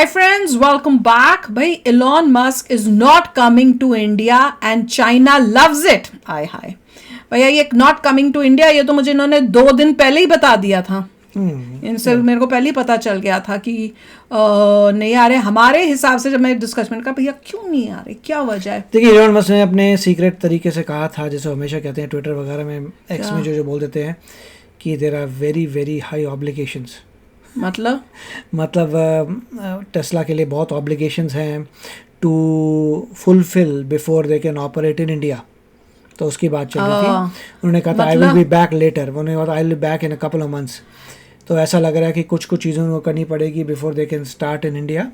Hi friends, welcome back. भाई Elon Musk is not coming to India and China loves it. आय हाय भैया, ये not coming to India, ये तो मुझे इन्होंने 2 दिन पहले ही बता दिया था। इनसे मेरे को पहले ही पता चल गया था कि नहीं आ रहे हमारे हिसाब से। जब मैं डिस्कस मैंने कहा भैया क्यों नहीं आ रहे, क्या वजह है? देखिए, इलोन मस्क ने अपने सीक्रेट तरीके से कहा था, जैसे हमेशा कहते हैं ट्विटर वगैरह में, एक्स में जो बोल देते हैं कि there are very very high obligations. मतलब टेस्ला के लिए बहुत ऑब्लिगेशंस हैं to fulfil before they can operate in India. तो उसकी बात चल रही थी। उन्होंने कहा था I will be back later, उन्होंने कहा I will be back in a couple of months. तो ऐसा लग रहा है कि कुछ चीज़ों को करनी पड़ेगी before they can start in India.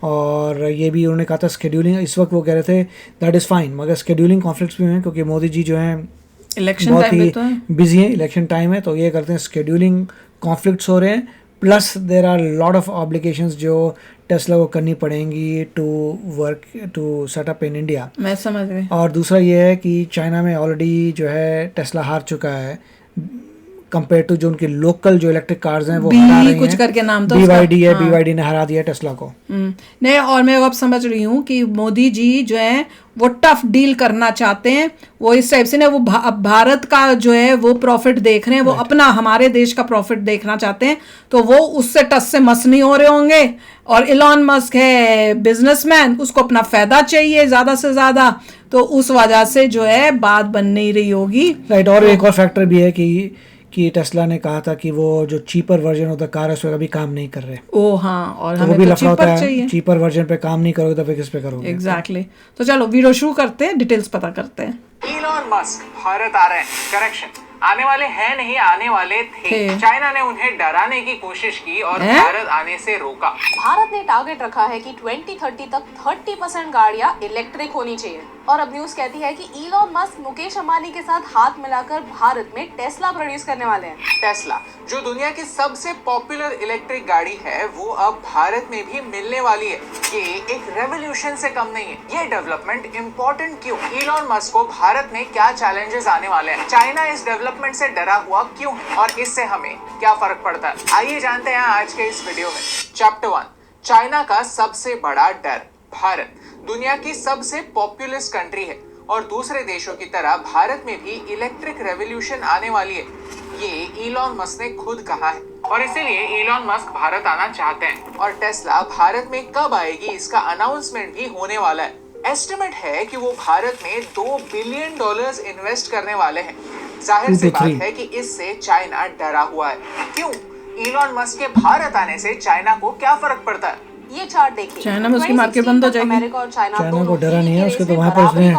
और ये भी उन्होंने कहा था स्केड्यूलिंग, इस वक्त वो कह रहे थे दैट इज़ फाइन, मगर स्केड्यूलिंग कॉन्फ्लिक्ट्स भी हैं क्योंकि मोदी जी जो हैं इलेक्शन बहुत टाइम ही में तो बिजी हैं, इलेक्शन टाइम है, तो ये करते हैं स्केड्यूलिंग कॉन्फ्लिक्ट्स हो रहे हैं। Plus there are lot of obligations जो टेस्ला को करनी पड़ेंगी to work to set up in India. मैं समझ गई। और दूसरा ये है कि चाइना में ऑलरेडी जो है टेस्ला हार चुका है कंपेयर टू जो उनके लोकल जो इलेक्ट्रिक कार्स हैं वो हरा रही कुछ हैं। करके नाम तो BYD है, BYD ने हरा दिया टेस्ला को। नहीं, और मैं अब समझ रही हूँ कि मोदी जी जो है वो टफ डील करना चाहते हैं। वो इस टाइप से ना, वो भारत का जो है वो प्रॉफिट देख रहे हैं, वो अपना हमारे देश का प्रॉफिट देखना चाहते हैं। तो वो उससे टस से मस नहीं हो रहे होंगे। और इलॉन मस्क है बिजनेसमैन, उसको अपना फायदा चाहिए ज़्यादा से ज़्यादा, तो उस वजह से जो है बात बन नहीं रही होगी। राइट। और एक और फैक्टर भी है कि टेस्ला ने कहा था कि वो जो cheaper version of the car है उस पर अभी काम नहीं कर रहे। ओ हाँ, और तो हमें वो भी तो लफड़ा होता चीपर है, चाहिए। चीपर वर्जन पे काम नहीं करोगे तो फिर किस पे करोगे? एग्जैक्टली। तो चलो वीडियो शुरू करते हैं, डिटेल्स पता करते हैं। इलॉन मस्क भारत आ रहे हैं। करेक्शन, आने वाले हैं नहीं, आने वाले थे। चाइना ने उन्हें डराने की कोशिश की और भारत आने से रोका। भारत ने टारगेट रखा है कि 2030 तक 30% गाड़ियां इलेक्ट्रिक होनी चाहिए। और अब न्यूज कहती है कि इलॉन मस्क मुकेश अंबानी के साथ हाथ मिलाकर भारत में टेस्ला प्रोड्यूस करने वाले हैं। टेस्ला, जो दुनिया की सबसे पॉपुलर इलेक्ट्रिक गाड़ी है, वो अब भारत में भी मिलने वाली है। ये एक रेवोल्यूशन से कम नहीं है। ये डेवलपमेंट इम्पोर्टेंट क्यों? इलॉन मस्क को भारत में क्या चैलेंजेस आने वाले हैं? चाइना इस डेवलपमेंट से डरा हुआ क्यों है? और इससे हमें क्या फर्क पड़ता है? आइए जानते हैं आज के इस वीडियो में। चैप्टर 1, चाइना का सबसे बड़ा डर। भारत दुनिया की सबसे पॉपुलस कंट्री है और दूसरे देशों की तरह भारत में भी इलेक्ट्रिक रेवोल्यूशन आने वाली है। ये इलॉन मस्क ने खुद कहा है और इसीलिए इलॉन मस्क भारत आना चाहते हैं। और टेस्ला भारत में कब आएगी इसका अनाउंसमेंट भी होने वाला है। एस्टिमेट है कि वो भारत में $2 बिलियन इन्वेस्ट करने वाले हैं। जाहिर सी बात है कि इससे चाइना डरा हुआ है। क्यों? इलॉन मस्क के भारत आने से चाइना को क्या फर्क पड़ता है? ये चार्ट देखिए। चाइना में उसकी मार्केट बंद हो जाएगी। अमेरिका और चाइना को डरा नहीं है, उसके तो वहाँ पर उसने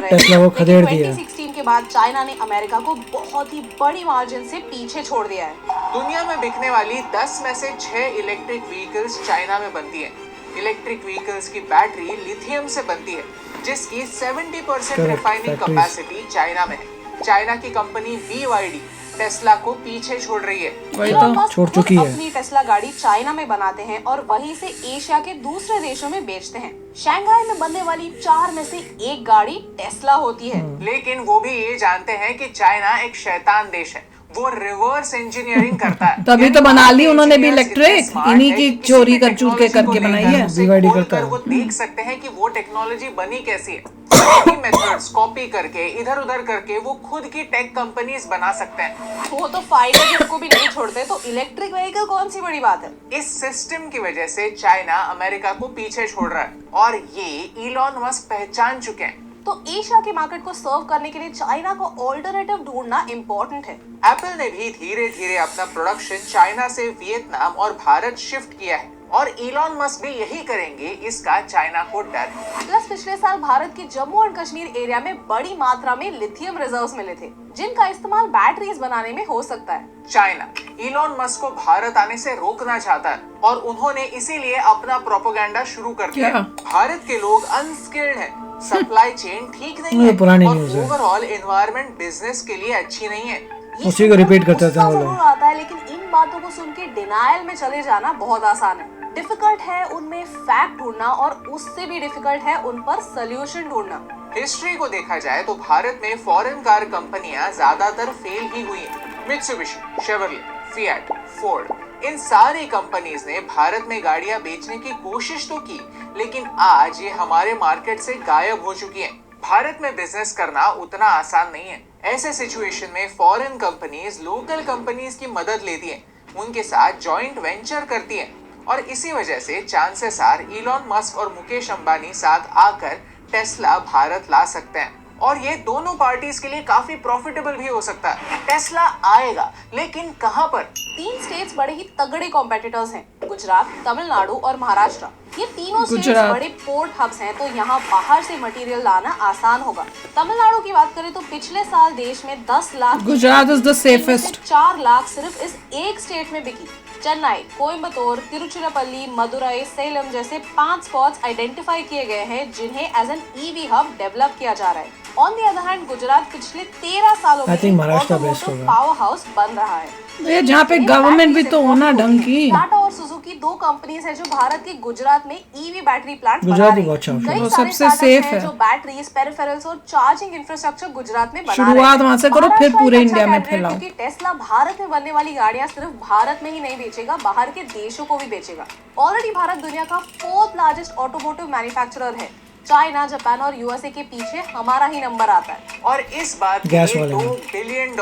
टेस्ला को खदेड़ दिया। 2016 के बाद चाइना ने अमेरिका को बहुत ही बड़ी मार्जिन से पीछे छोड़ दिया है। दुनिया में बिकने वाली 10 में से 6 इलेक्ट्रिक व्हीकल्स चाइना में बनती है। इलेक्ट्रिक व्हीकल्स की बैटरी लिथियम से बनती है, जिसकी 70% रिफाइनिंग कैपेसिटी चाइना में है। चाइना की कंपनी BYD टेस्ला को पीछे छोड़ रही है। छोड़ चुकी है। अपनी टेस्ला गाड़ी चाइना में बनाते हैं और वहीं से एशिया के दूसरे देशों में बेचते हैं। शंघाई में बनने वाली 4 में से 1 गाड़ी टेस्ला होती है। लेकिन वो भी ये जानते हैं कि चाइना एक शैतान देश है। वो रिवर्स इंजीनियरिंग करता है। तभी तो बना ली उन्होंने भी इलेक्ट्रिक, इन्हीं की चोरी कर चूर के करके बनाई है। BYD करता है। वो देख सकते हैं कि वो टेक्नोलॉजी बनी कैसी है। मेथड्स कॉपी करके इधर उधर करके वो खुद की टेक कंपनीज बना सकते हैं। वो तो फाइटर जेट को भी नहीं छोड़ते, तो इलेक्ट्रिक व्हीकल कौन सी बड़ी बात है? इस सिस्टम की वजह से चाइना अमेरिका को पीछे छोड़ रहा है और ये इलॉन मस्क पहचान चुके हैं। तो एशिया के मार्केट को सर्व करने के लिए चाइना को ऑल्टरनेटिव ढूंढना इम्पोर्टेंट है। एप्पल ने भी धीरे धीरे अपना प्रोडक्शन चाइना से वियतनाम और भारत शिफ्ट किया है और इलॉन मस्क भी यही करेंगे, इसका चाइना को डर है। प्लस पिछले साल भारत के जम्मू एंड कश्मीर एरिया में बड़ी मात्रा में लिथियम रिजर्व्स मिले थे, जिनका इस्तेमाल बैटरीज बनाने में हो सकता है। चाइना इलॉन मस्क को भारत आने से रोकना चाहता है और उन्होंने इसीलिए अपना प्रोपेगेंडा शुरू कर दिया। भारत के लोग अनस्किल्ड हैं, सप्लाई चेन ठीक नहीं है और ओवरऑल एनवायरनमेंट बिजनेस के लिए अच्छी नहीं है। उसी को रिपीट करते थे वो लोग। आता है, लेकिन इन बातों को सुन के डिनायल में चले जाना बहुत आसान है। डिफिकल्ट है उनमें फैक्ट ढूंढना और उससे भी डिफिकल्ट है उन पर सोल्यूशन ढूंढना। हिस्ट्री को देखा जाए तो भारत में फॉरेन कार कंपनियां ज्यादातर फेल ही हुई हैं। मित्सुबिशी, शेवरले, फिएट, फोर्ड, इन सारी कंपनीज ने भारत में गाड़ियां बेचने की कोशिश तो की, लेकिन आज ये हमारे मार्केट से गायब हो चुकी हैं। भारत में बिजनेस करना उतना आसान नहीं है। ऐसे सिचुएशन में फॉरेन कंपनीज लोकल कंपनीज की मदद लेती हैं, उनके साथ जॉइंट वेंचर करती हैं, और इसी वजह से चांसेस आर इलॉन मस्क और मुकेश अंबानी साथ आकर टेस्ला भारत ला सकते हैं, और ये दोनों पार्टीज के लिए काफी प्रॉफिटेबल भी हो सकता है। टेस्ला आएगा, लेकिन कहां पर? 3 स्टेट्स बड़े ही तगड़े कॉम्पिटिटर्स हैं, गुजरात, तमिलनाडु और महाराष्ट्र। ये तीनों स्टेट्स बड़े पोर्ट हब्स हैं, तो यहाँ बाहर से मटेरियल लाना आसान होगा। तमिलनाडु की बात करें तो पिछले साल देश में 10 lakh, Gujarat is the safest. 4 lakh सिर्फ इस एक स्टेट में बिकी। चेन्नई, कोयम्बतूर, तिरुचिरापल्ली, मदुरई, सेलम जैसे 5 स्पॉट्स आइडेंटिफाई किए गए हैं जिन्हें as an EV hub develop किया जा रहा है। On the other hand Gujarat पिछले 13 सालों में ऑटोमोटिव पावर हाउस बन रहा है। ये जहाँ पे गवर्नमेंट भी तो होना ढंग की। टाटा और सुजुकी 2 कंपनीज है जो भारत के गुजरात में ईवी बैटरी प्लांट बना गुजरात रही ही बहुत हैं। अच्छा है। कई वो सारे सबसे startups safe हैं है। जो बैटरीज, पेरिफेरल्स और चार्जिंग इंफ्रास्ट्रक्चर गुजरात में बना रहे हैं। शुरुआत वहाँ से करो, फिर महाराष्ट्र पूरे एक इंडिया अच्छा में कैंडिडेट फैलाओ। क्योंकि टेस्ला भारत में बनने वाली गाड़ियां सिर्फ भारत में ही नहीं बेचेगा, बाहर के देशों को भी बेचेगा। ऑलरेडी भारत दुनिया का 4th लार्जेस्ट ऑटोमोटिव मैन्युफैक्चरर है। चाइना, जापान और यूएसए के पीछे हमारा ही नंबर आता है। और इस बात के गैस लिए वाले $2 में। बिलियन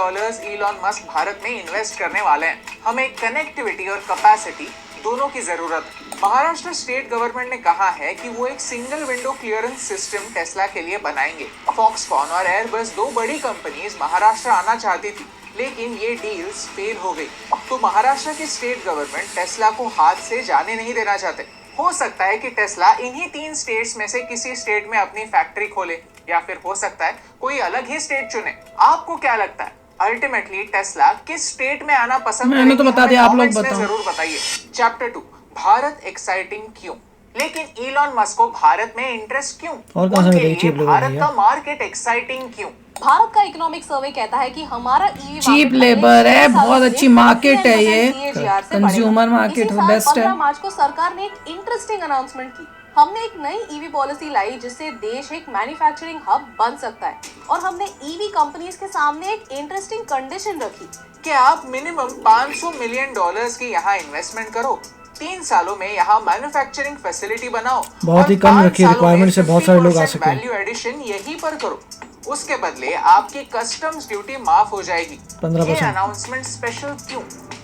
इलॉन मस्क भारत में इन्वेस्ट करने वाले हैं। हमें कनेक्टिविटी और कैपेसिटी दोनों की जरूरत है। महाराष्ट्र स्टेट गवर्नमेंट ने कहा है कि वो एक single window clearance system Tesla के लिए बनाएंगे। फॉक्सकॉन और एयरबस 2 बड़ी कंपनीज महाराष्ट्र आना चाहती थी, लेकिन ये डील्स फेल हो गई। तो महाराष्ट्र की स्टेट गवर्नमेंट टेस्ला को हाथ से जाने नहीं देना चाहते। हो सकता है कि टेस्ला इन्हीं 3 स्टेट्स में से किसी स्टेट में अपनी फैक्ट्री खोले, या फिर हो सकता है कोई अलग ही स्टेट चुने। आपको क्या लगता है अल्टीमेटली टेस्ला किस स्टेट में आना पसंद मैंने तो करेगी? बता दिया, हमें आप लोग comments में बताओ। जरूर बताइए। चैप्टर 2, भारत एक्साइटिंग क्यों? लेकिन इलॉन मस्क को भारत में इंटरेस्ट क्यों? और कहाँ से उनके मिलेगी लिए cheap labor भारत भैया? का मार्केट एक्साइटिंग क्यों? भारत का इकोनॉमिक सर्वे कहता है कि हमारा ईवी चीप लेबर है, बहुत अच्छी मार्केट है ये, कंज्यूमर मार्केट बेस्ट है। 15 मार्च को सरकार ने एक इंटरेस्टिंग अनाउंसमेंट की। हमने एक नई ईवी पॉलिसी लाई जिससे देश एक मैन्युफैक्चरिंग हब बन सकता है, और हमने ईवी कंपनीज के सामने एक इंटरेस्टिंग कंडीशन रखी कि आप मिनिमम $500 मिलियन की यहाँ इन्वेस्टमेंट करो, 3 सालों में यहाँ मैन्युफैक्चरिंग फैसिलिटी बनाओ, बहुत ही कम रखी रिक्वायरमेंट से बहुत सारे लोग आ सके। वैल्यू एडिशन यहीं पर करो। उसके बदले आपकी कस्टम्स ड्यूटी माफ हो जाएगी। 15%। ये अनाउंसमेंट स्पेशल क्यों?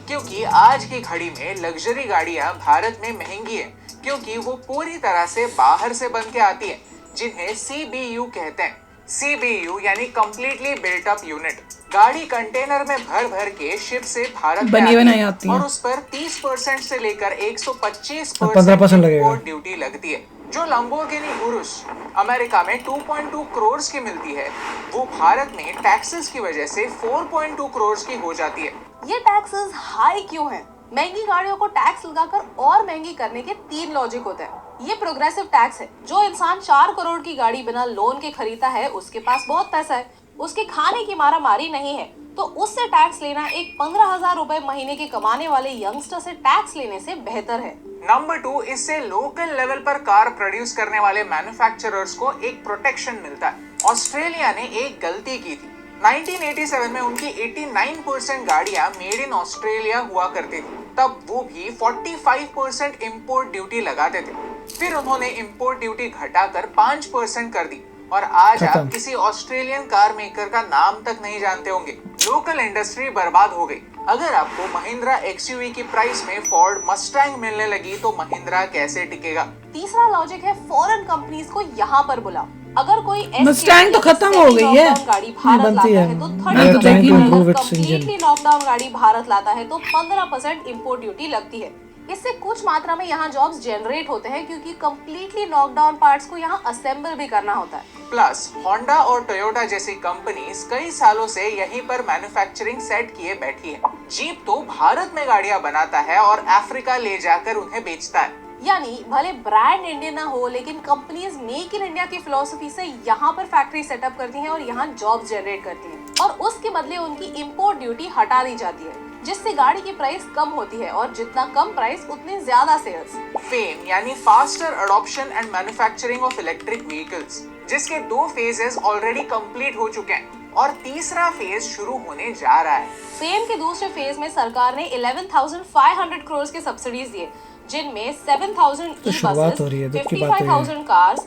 क्योंकि आज की घड़ी में लग्जरी गाड़ियां भारत में महंगी है, क्योंकि वो पूरी तरह से बाहर से बन के आती है, जिन्हें CBU कहते हैं। CBU यानी कंप्लीटली बिल्ट अप यूनिट। गाड़ी कंटेनर में भर भर के शिप से भारत में बनी बनाई आती है। और उस पर 30% से लेकर 125% 15% लगेगा। इंपोर्ट ड्यूटी लगती है। जो लंबोर्गिनी उरुस अमेरिका में 2.2 करोड़ की मिलती है, वो भारत में टैक्सेस की वजह से 4.2 करोड़ की हो जाती है। ये टैक्सेस हाई क्यों हैं? महंगी गाड़ियों को टैक्स लगाकर और महंगी करने के 3 लॉजिक होते हैं। ये प्रोग्रेसिव टैक्स है। जो इंसान 4 करोड़ की गाड़ी बिना लोन के खरीदता है, उसके पास बहुत पैसा है, उसके खाने की मारामारी नहीं है, तो उससे टैक्स लेना एक 15,000 रुपए महीने के कमाने वाले यंगस्टर से टैक्स लेने से बेहतर है। नंबर 2, इससे लोकल लेवल पर कार प्रोड्यूस करने वाले मैन्युफैक्चरर्स को एक प्रोटेक्शन मिलता है। ऑस्ट्रेलिया ने एक गलती की थी। 1987 में उनकी 89% गाड़ियां मेड इन ऑस्ट्रेलिया हुआ करती थी। तब वो भी 45% इंपोर्ट ड्यूटी लगाते थे। फिर उन्होंने इंपोर्ट ड्यूटी घटाकर 5% कर दी, और आज आप किसी ऑस्ट्रेलियन कार मेकर का नाम तक नहीं जानते होंगे। लोकल इंडस्ट्री बर्बाद हो गई। अगर आपको महिंद्रा XUV की प्राइस में फोर्ड मस्टैंग मिलने लगी तो महिंद्रा कैसे टिकेगा? तीसरा लॉजिक है फॉरेन कंपनीज को यहाँ पर बुलाओ। अगर कोई मस्टैंग तो खत्म हो गई है, गाड़ी भारत लाता है तो मैं तो देखी नहीं। कंप्लीटली नॉकडाउन गाड़ी भारत लाता है तो 15% इंपोर्ट ड्यूटी लगती है। इससे कुछ मात्रा में यहाँ जॉब्स जनरेट होते हैं, क्योंकि कंप्लीटली नॉकडाउन पार्ट्स को यहाँ असेंबल भी करना होता है। प्लस होंडा और टोयोटा जैसी कंपनीज कई सालों से यहीं पर मैन्युफैक्चरिंग सेट किए बैठी है। जीप तो भारत में गाड़ियां बनाता है और अफ्रीका ले जाकर उन्हें बेचता है। यानी भले ब्रांड इंडियन ना हो, लेकिन कंपनीज मेक इन इंडिया की फिलॉसफी से यहाँ पर फैक्ट्री सेटअप करती हैं और यहाँ जॉब्स जनरेट करती हैं, और उसके बदले उनकी इंपोर्ट ड्यूटी हटा दी जाती है, जिससे गाड़ी की प्राइस कम होती है, और जितना कम प्राइस उतनी ज्यादा सेल्स। फेम यानी faster adoption and manufacturing of electric vehicles, जिसके 2 फेजेस ऑलरेडी कंप्लीट हो चुके हैं। और तीसरा फेज शुरू होने जा रहा है। फेम के दूसरे फेज में सरकार ने 11,500 करोड़ के सब्सिडीज दिए, जिनमें 7,000 ई-बसेस, 55,000 कार्स,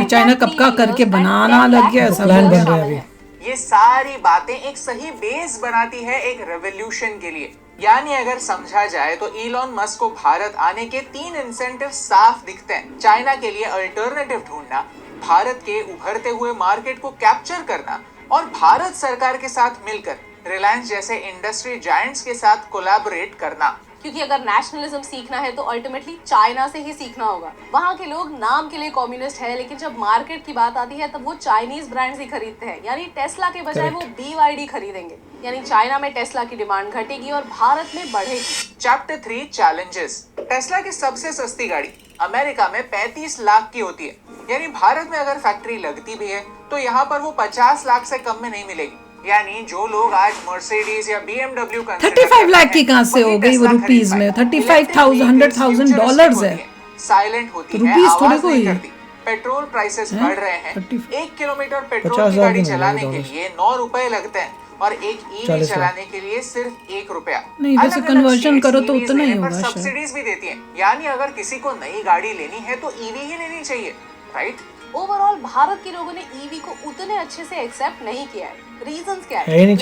चाइना कब का करके बनाना लग गया, सब प्लान बन रहा है अभी। ये सारी बातें एक सही बेस बनाती है एक रेवोल्यूशन के लिए। यानी अगर समझा जाए तो इलॉन मस्क को भारत आने के 3 इंसेंटिव साफ दिखते हैं। चाइना के लिए अल्टरनेटिव ढूंढना, भारत के उभरते हुए मार्केट को कैप्चर करना और भारत सरकार के साथ मिलकर रिलायंस जैसे इंडस्ट्री जायंट्स के साथ कोलैबोरेट करना। क्योंकि अगर नेशनलिज्म सीखना है तो अल्टीमेटली चाइना से ही सीखना होगा। वहाँ के लोग नाम के लिए कम्युनिस्ट है, लेकिन जब मार्केट की बात आती है तब वो चाइनीज ब्रांड्स ही खरीदते हैं। यानी टेस्ला के बजाय वो BYD खरीदेंगे। यानी चाइना में टेस्ला की डिमांड घटेगी और भारत में बढ़ेगी। Chapter 3 challenges. टेस्ला की सबसे सस्ती गाड़ी अमेरिका में 35 लाख की होती है। यानी भारत में अगर फैक्ट्री लगती भी है तो यहाँ पर वो 50 लाख से कम में नहीं मिलेगी। यानी जो लोग आज मर्सिडीज या BMW 35 लाख की कहाँ से हो गई वो रुपीस में? 35,000 $100,000 है। साइलेंट होती है, आवाज नहीं करती। पेट्रोल प्राइसेस बढ़ रहे हैं। 1 किलोमीटर पेट्रोल की गाड़ी चलाने के लिए 9 रुपए लगते हैं और एक EV चलाने के लिए सिर्फ 1 रुपया। नहीं, वैसे कन्वर्जन करो तो उतना ही होगा। सब्सिडीज भी देती है। यानी अगर किसी को नई गाड़ी लेनी है तो EV ही लेनी चाहिए, राइट? ओवरऑल भारत के लोगों ने EV को उतने अच्छे से एक्सेप्ट नहीं किया है। रीजंस क्या है? नहीं,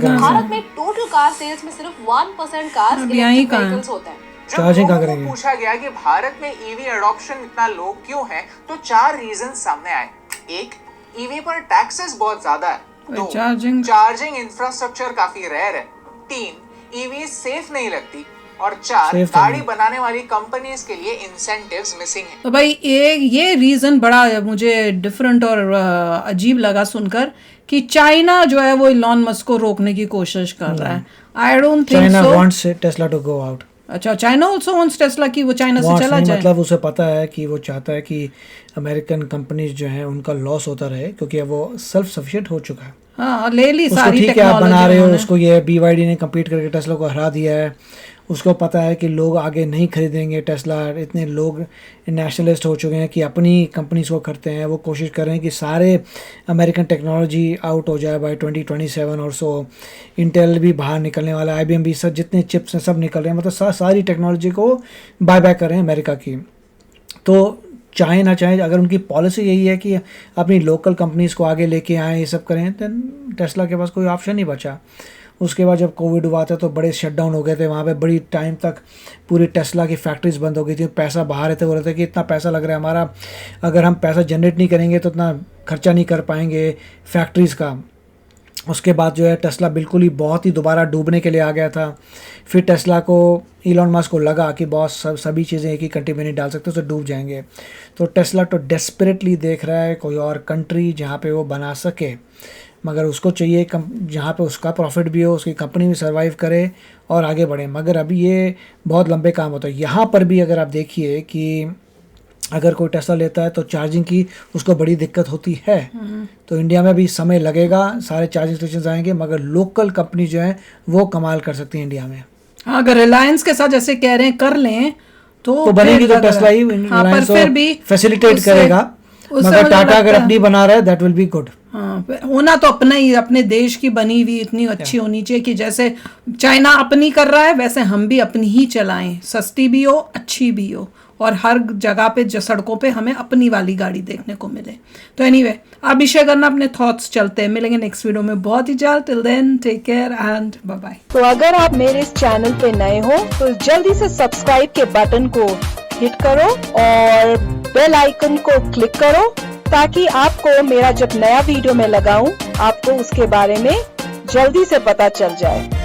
भारत में टोटल कार सेल्स में सिर्फ 1% कार्स इलेक्ट्रिक व्हीकल्स होते हैं। जब लोगों को पूछा गया कि भारत में EV एडॉप्शन इतना लो क्यों है तो 4 रीजन सामने आए। 1, EV पर टैक्सेस बहुत ज्यादा है। 2, चार्जिंग इंफ्रास्ट्रक्चर काफी रेयर है। 3, EV सेफ नहीं लगती। और 4, गाड़ी बनाने वाली कंपनीज के लिए इंसेंटिव्स मिसिंग है। तो भाई ये रीजन बड़ा मुझे डिफरेंट और अजीब लगा सुनकर कि चाइना जो है वो इलॉन मस्क को रोकने की कोशिश कर रहा है। I don't think so. China wants Tesla to go out. अच्छा, चाइना आल्सो वांट्स टेस्ला की वो चाइना से चला जाए। मतलब उसे पता है कि वो चाहता है कि अमेरिकन कंपनीज जो हैं उनका लॉस होता रहे, क्योंकि अब वो सेल्फ सफिशिएंट हो चुका है। हाँ, ले ली सारी ठीक है, आप बना रहे हो उसको। ये BYD ने कम्पीट करके टेस्ला को हरा दिया है। उसको पता है कि लोग आगे नहीं खरीदेंगे टेस्ला। इतने लोग नेशनलिस्ट हो चुके हैं कि अपनी कंपनीज को करते हैं। वो कोशिश कर रहे हैं कि सारे अमेरिकन टेक्नोलॉजी आउट हो जाए बाय 2027 और सो। इंटेल भी बाहर निकलने वाला है, IBM भी, सब जितने चिप्स हैं सब निकल रहे हैं। मतलब सारी टेक्नोलॉजी को बाय बैक कर रहे हैं अमेरिका की। तो चाहे ना चाहे, अगर उनकी पॉलिसी यही है कि अपनी लोकल कंपनीज को आगे लेके आएँ, ये सब करें, देन टेस्ला के पास कोई ऑप्शन नहीं बचा। उसके बाद जब कोविड हुआ था तो बड़े शटडाउन हो गए थे वहाँ पे। बड़ी टाइम तक पूरी टेस्ला की फैक्ट्रीज बंद हो गई थी। पैसा बाहर रहते हो रहे थे कि इतना पैसा लग रहा है हमारा, अगर हम पैसा जनरेट नहीं करेंगे तो इतना खर्चा नहीं कर पाएंगे फैक्ट्रीज़ का। उसके बाद जो है टेस्ला बिल्कुल ही बहुत ही दोबारा डूबने के लिए आ गया था। फिर टेस्ला को, इलॉन मस्क को लगा कि बॉस सभी चीज़ें एक ही कंट्री में नहीं डाल सकते, तो डूब जाएंगे। तो टेस्ला तो डेस्परेटली देख रहा है कोई और कंट्री जहाँ पे वो बना सके, मगर उसको चाहिए जहाँ पे उसका प्रॉफिट भी हो, उसकी कंपनी भी सर्वाइव करे और आगे बढ़े। मगर अभी ये बहुत लंबे काम होता है। यहाँ पर भी अगर आप देखिए कि अगर कोई टेस्ला लेता है तो चार्जिंग की उसको बड़ी दिक्कत होती है। तो इंडिया में भी समय लगेगा, सारे चार्जिंग स्टेशन आएंगे, मगर लोकल कंपनी जो है वो कमाल कर सकती है इंडिया में। हाँ, अगर रिलायंस के साथ जैसे कह रहे हैं कर लें तो बनेगी। तो टेस्ला ही रिलायंस को फैसिलिटेट करेगा। मगर टाटा अगर अपनी बना रहा है दैट विल बी गुड। हाँ, होना तो अपना ही, अपने देश की बनी हुई इतनी अच्छी होनी चाहिए कि जैसे चाइना अपनी कर रहा है वैसे हम भी अपनी ही चलाएं, सस्ती भी हो, अच्छी भी हो, और हर जगह पे सड़कों पे हमें अपनी वाली गाड़ी देखने को मिले। तो एनीवे, आप भी शेयर करना अपने थॉट्स। चलते हैं, मिलेंगे नेक्स्ट वीडियो में बहुत ही जल्द। Till then take care and bye bye. तो अगर आप मेरे इस चैनल पे नए हो तो जल्दी से सब्सक्राइब के बटन को हिट करो और बेल आइकन को क्लिक करो, ताकि आपको मेरा जब नया वीडियो मैं लगाऊं आपको उसके बारे में जल्दी से पता चल जाए।